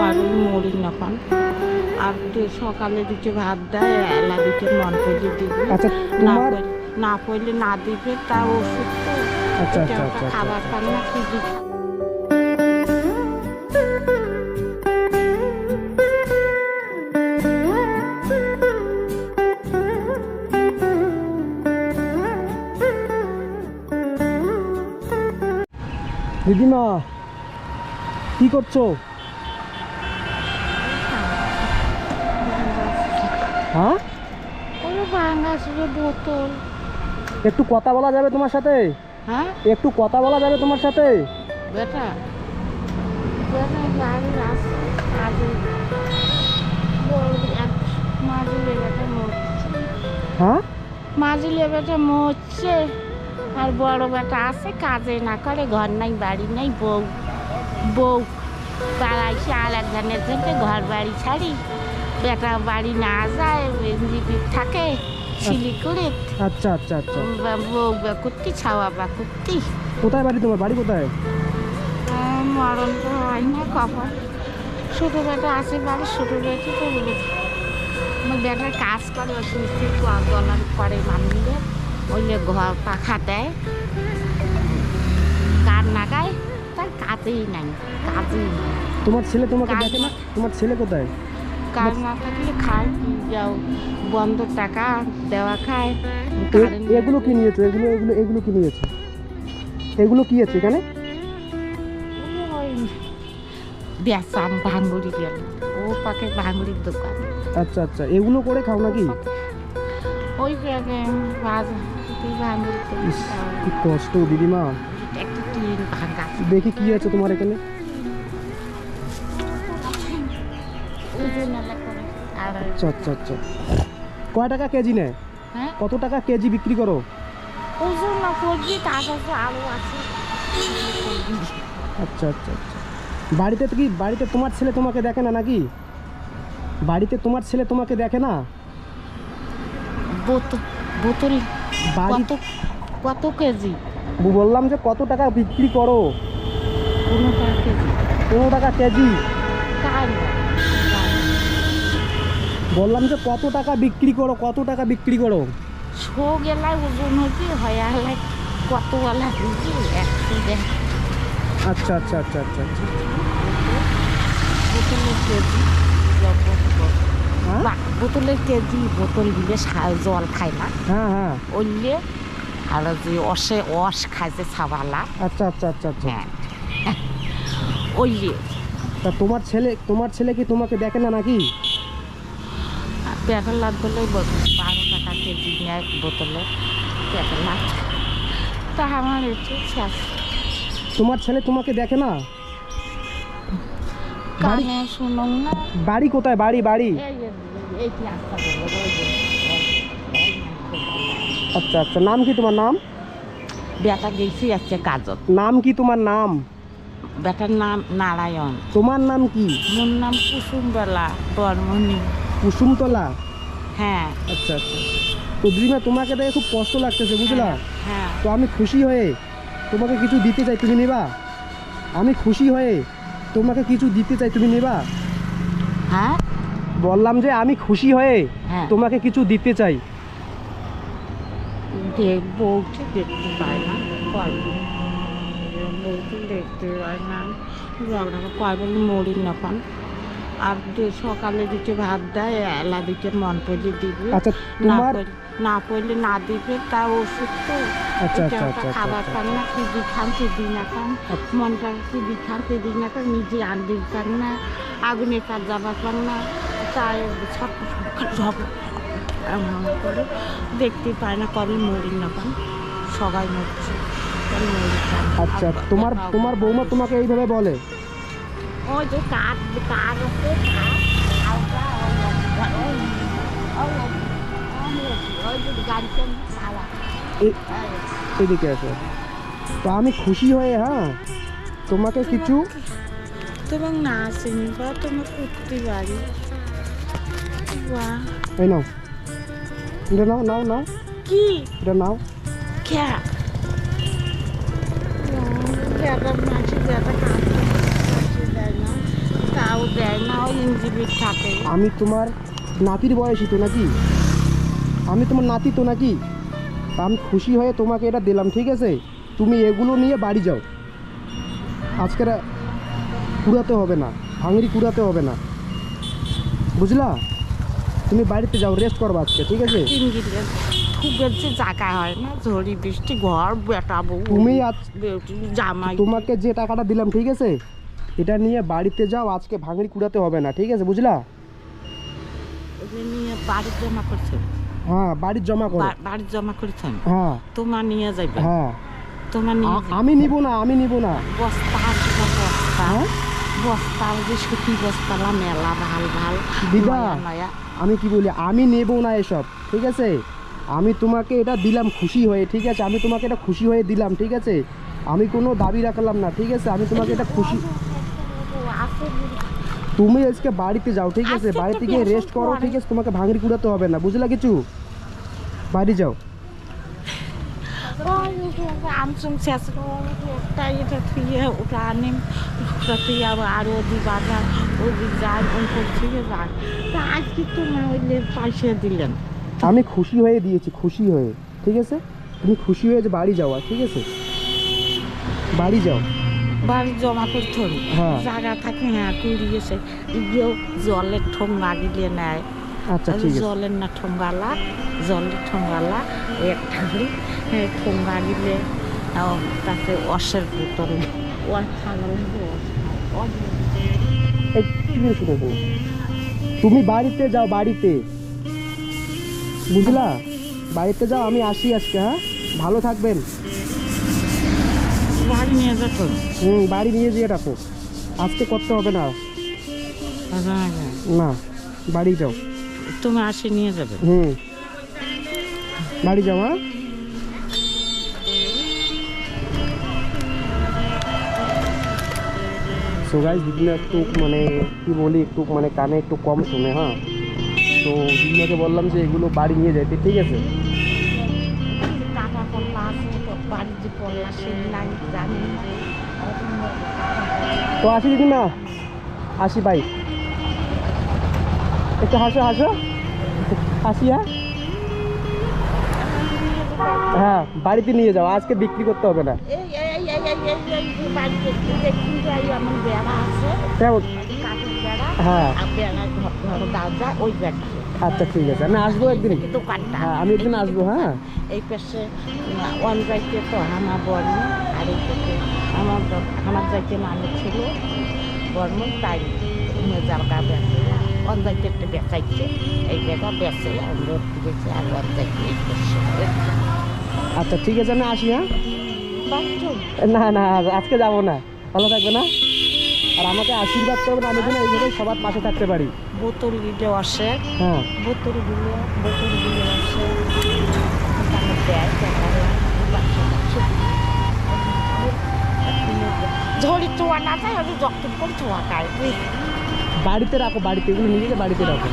কয় মরি না পান আর সকালে দিচ্ছে ভাত দেয়, এলা দিচ্ছে মন পড়লে দিবে। আচ্ছা না পড়লে না দিবে, তা ওষুধ তো আচ্ছা আচ্ছা আচ্ছা খাবার পান না কি দিবে। দিদিমা কি করছো? হ্যাঁ, বোতল। একটু কথা বলা যাবে তোমার সাথে? হ্যাঁ, একটু কথা বলা যাবে তোমার সাথে? বেটা বাড়ির আছে কাজে মাঝি লেবেটা মরছে। হ্যাঁ, মাঝি লেবেটা মরছে আর বড় বেটা আছে কাজে না করে, ঘর নাই বাড়ি নাই, বউ বউ পাড়াইছে আর একজনের জন্য ঘর বাড়ি ছাড়ি, বেটা বাড়ি না যায়, থাকে শিলিগুড়ি। আচ্ছা আচ্ছা আচ্ছা। বউ করতি ছাওয়া বা করতি। কোথায় বাড়ি তোমার? বাড়ি কোথায়? মরণ তো হয় না কখন। ছোটো বেটা আছে বাড়ি, ছোটো বেটি তো আমার বেটার কাজ করে, ওই সুস্থ গলার করে মানলে ওইলে ঘর পাখা দেয়, কার নাগায়, তার কাজেই নাই, কাজেই নাই। তোমার ছেলে তোমাকে দেখে না? তোমার ছেলে কোথায়? কাজ না থাকলে খায় কি যাও, বন্ধ টাকা দেওয়া খায়। এগুলো কি নিয়েছো? এগুলো এগুলো এগুলো কি নিয়েছো? এগুলো কি আছে এখানে? বেচাম ভাঙ্গুড়ি গেল, ও পাকে ভাঙ্গুড়ির দোকান। আচ্ছা আচ্ছা, এগুলো করে খাও নাকি? ওই ভাঙ্গুড়ি কি কষ্ট দিদিমা। একটু টিন ভাঙা। দেখি কি আছে তোমার এখানে। আচ্ছা আচ্ছা আচ্ছা। কয় টাকা কেজি নেয়? হ্যাঁ, কত টাকা কেজি বিক্রি করো? ওজন না করবি, তার কাছে আরো আছে। আচ্ছা আচ্ছা আচ্ছা। বাড়িতে তোমার ছেলে তোমাকে দেখে না নাকি? বাড়িতে তোমার ছেলে তোমাকে দেখে না? বোতল বাড়িতে কত কেজি? বললাম যে কত টাকা বিক্রি করো? 15 টাকা কেজি। 15 টাকা কেজি? কার বললাম যে কত টাকা বিক্রি করো? কত টাকা বিক্রি করো? শো গেলায় ওজন হচ্ছে হয়ে হলে কত বেলা হয়েছে 100 দেয়। আচ্ছা আচ্ছা আচ্ছা আচ্ছা আচ্ছা। বোতলের কেজি, হ্যাঁ বোতলের কেজি, বোতল দিলে জল খায় না, হ্যাঁ হ্যাঁ। ওইলে আর যে অস খাইছে ছাবালা। আচ্ছা আচ্ছা আচ্ছা আচ্ছা। হ্যাঁ, ওইলে। তা তোমার ছেলে কি তোমাকে দেখে না নাকি? পেট্রোল লাগ বলে 12 টাকা কেজি নেয় বোতলে পেট্রোল লাগ। তা আমার একটু শেষ। তোমার ছেলে তোমাকে দেখে না? কানে শুনুন না। বাড়ি কোথায়? বাড়ি বাড়ি? এই রাস্তা বলবো। আচ্ছা আচ্ছা। নাম কি তোমার? নাম? বেটা গেছি আছে কাজত। নাম কি তোমার? নাম? বেটার নাম নারায়ণ। তোমার নাম কি? মোর নাম কুসুমবেলা বর্মণি। কুসুমতলা? হ্যাঁ। আচ্ছা আচ্ছা। তো দিদিমা তোমাকে দেখে খুব কষ্ট লাগতেছে বুঝলা। হ্যাঁ। তো আমি খুশি হয়ে তোমাকে কিছু দিতে চাই, তুমি নেবা? আমি খুশি হয়ে তোমাকে কিছু দিতে চাই, তুমি নেবা? হ্যাঁ, বললাম যে আমি খুশি হয়ে হ্যাঁ তোমাকে কিছু দিতে চাই। বউকে দেখতে পায় না, বউকে দেখতে পায় না, কয় বলে মরি না পান আর সকালে দিচ্ছে ভাত দেয়, এলা দিচ্ছে মন পড়লে দিবে। আচ্ছা তোমার না পড়লে না দিবে, তা ওষুধ তো আচ্ছা আচ্ছা আচ্ছা খাবার আচ্ছা। পান না, কি খান কি না খান, মনটা কি খান কি না খান, নিজে আনতে পান না, আগুনের কাজ যাবার পান না, তাই সব এমন করে দেখতে পায় না, কবে মরি না পান, সবাই মরছে। আচ্ছা, তোমার বৌমা তোমাকে এইভাবে বলে? ওই যে কাঠ আছে, এদিকে আছে। তো আমি খুশি হয়ে হ্যাঁ তোমাকে কিছু তোমার না আসেনি বা তোমার করতে পারি। এই নাও, এটা নাও নাও নাও, কি এটা নাও। খেয়া বেটার মাঝে বেটা কাজ দেয় না, তাও দেয় না, ওই ইঞ্জিবির থাকে। আমি তোমার নাতির বয়সী তো নাকি? আমি তোমার নাতি তো নাকি? তা আমি খুশি হয়ে তোমাকে এটা দিলাম, ঠিক আছে? তুমি এগুলো নিয়ে বাড়ি যাও। আজকে কুড়াতে হবে না, ভাঙড়ি কুড়াতে হবে না, বুঝলা? তুমি বাড়িতে যাও, রেস্ট করবা আজকে, ঠিক আছে? ইঞ্জিবির খুবের যে জায়গা হয় না, ঝড়ি বৃষ্টি ঘর বেটাবো, তুমি আজ জামাই তোমাকে যে টাকাটা দিলাম, ঠিক আছে, এটা নিয়ে বাড়িতে যাও, আজকে ভাঙড়ি কুড়াতে হবে না, ঠিক আছে? বুঝলা? ওগুলো নিয়ে বাড়ি জমা করছে। হ্যাঁ, বাড়ির জমা করো। বাড়ি জমা করছেন, হ্যাঁ তোমার নিয়ে যাবে। হ্যাঁ, তোমার নিয়ে যাবে। আমি নিব না, আমি নিব না। বস্তা আছে না, বস্তা হ্যাঁ? বস্তা যে সুতি বস্তালা মেলা ভাল ভাল দিদা, নয়া নয়া। আমি কি বলি, আমি নেব না এসব, ঠিক আছে? আমি তোমাকে এটা দিলাম খুশি হয়ে, ঠিক আছে? আমি তোমাকে এটা খুশি হয়ে দিলাম, ঠিক আছে? আমি কোনো দাবি রাখলাম না, ঠিক আছে? আমি তোমাকে এটা খুশি। তুমি আজকে বাড়িতে যাও, ঠিক আছে? আজকে তো বাড়িতে গিয়ে বেশ রেস্ট করো, পরে। ঠিক আছে? তোমাকে ভাঙড়ি কুড়াতে হবে না, বুঝলা কিছু? বাড়ি যাও। আমসুম শেষ ওটা এটা থুয়ে ওটা আনিম, ওটা থুয়ে আরও দি বাজার ওদিক যায়, ওই থেকে যায়। তা আজকে তো না হইলে পয়সা দিলেন। আমি খুশি হয়ে দিয়েছি, খুশি হয়ে, ঠিক আছে? তুমি খুশি হয়ে যে বাড়ি যাওয়া, ঠিক আছে? বাড়ি যাও। বাড়ি জমা করতে হবে, হ্যাঁ। জায়গা থাকে, হ্যাঁ কুড়িয়েছে। গিয়েও জলের ঠোঙ্গা দিলে নেয়। আচ্ছা, ঠিক আছে। জলের না ঠোঙ্গালা, জলের ঠোঙ্গালা ওই একটা করে ঠোঙ্গা দিলে তাতে অসের বোতল ওর ছাগল এই শুনে শুনে শুনে, তুমি বাড়িতে যাও, বাড়িতে, বুঝলা? বাড়িতে যাও, আমি আসি আজকে। হ্যাঁ, ভালো থাকবেন। বাড়ি নিয়ে যেত। বাড়ি নিয়ে যেয়ে রাখো, আজকে করতে হবে না। না, বাড়ি যাও। তুমি আসি নিয়ে যাবে। বাড়ি যাও। হ্যাঁ, সো গাইস, দিদিমা একটু মানে কি বলি, একটু মানে কানে একটু কম শুনে। হ্যাঁ, তো দিদিমাকে বললাম যে এগুলো বাড়ি নিয়ে যাইতে, ঠিক আছে? টাকা পড়লা আছে, বাড়ির যে পড়লা সে নাই জানি। তো আসি দিদিমা, আসি, বাই। একটু হাসো হাসো, হাসি। হ্যাঁ হ্যাঁ, বাড়িতে নিয়ে যাও, আজকে বিক্রি করতে হবে না। বাড়িতে দেখুন যাই এমন বেড়া আছে, কেমন? কাঠের বেড়া। হ্যাঁ, আর বেড়া ঘর দরজা ওই বেড়া। আচ্ছা, ঠিক আছে, আমি আসবো একদিন। দোকানটা হ্যাঁ, আমি একদিন আসবো। হ্যাঁ, এই পাশে ওয়ান যাইতে তো আমার বর্ম, আর এই পাশে আমার যাইতে মানুষ ছিল বর্ম, তাই জায়গা বেঁচে ওয়ান যাইতে একটা বেচাইছে, এই জায়গা বেঁচে আমরা গেছে, আর ওয়ান যাইতে এই পাশে। আচ্ছা, ঠিক আছে, আমি আসি। হ্যাঁ, বাথরুম না না, আজকে যাবো না। ভালো থাকবে না? আর আমাকে আশীর্বাদ করবেন, আমি যেন এইভাবে সবার পাশে থাকতে পারি। বোতল দিতে আসে, হ্যাঁ, বোতলগুলো আসে, তারপর দেয় ঝড়ি চোয়া না যায়, আমি যখন করে চোয়া খাই। বাড়িতে রাখো, বাড়িতে, এগুলো নিয়ে গিয়ে বাড়িতে রাখো।